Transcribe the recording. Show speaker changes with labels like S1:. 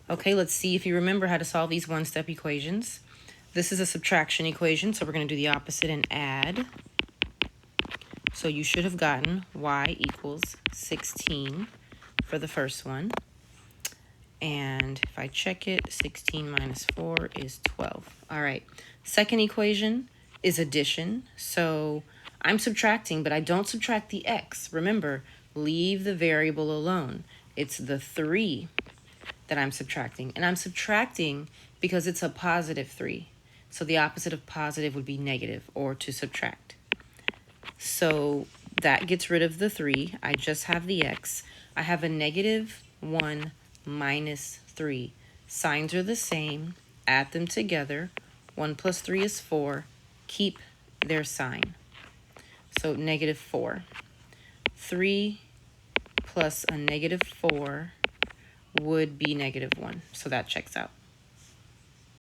S1: Okay, let's see if you remember how to solve these one-step equations. This is a subtraction equation, so we're going to do the opposite and add. So you should have gotten y equals 16 for the first one. And if I check it, 16 minus 4 is 12. All right, second equation is addition. So I'm subtracting, but I don't subtract the x. Remember, leave the variable alone. It's the 3 that I'm subtracting. And I'm subtracting because it's a positive 3. So the opposite of positive would be negative, or to subtract. So that gets rid of the 3. I just have the x. I have a negative 1 minus 3. Signs are the same. Add them together. 1 plus 3 is 4. Keep their sign. So negative 4. 3 plus a negative 4 would be negative 1. So that checks out.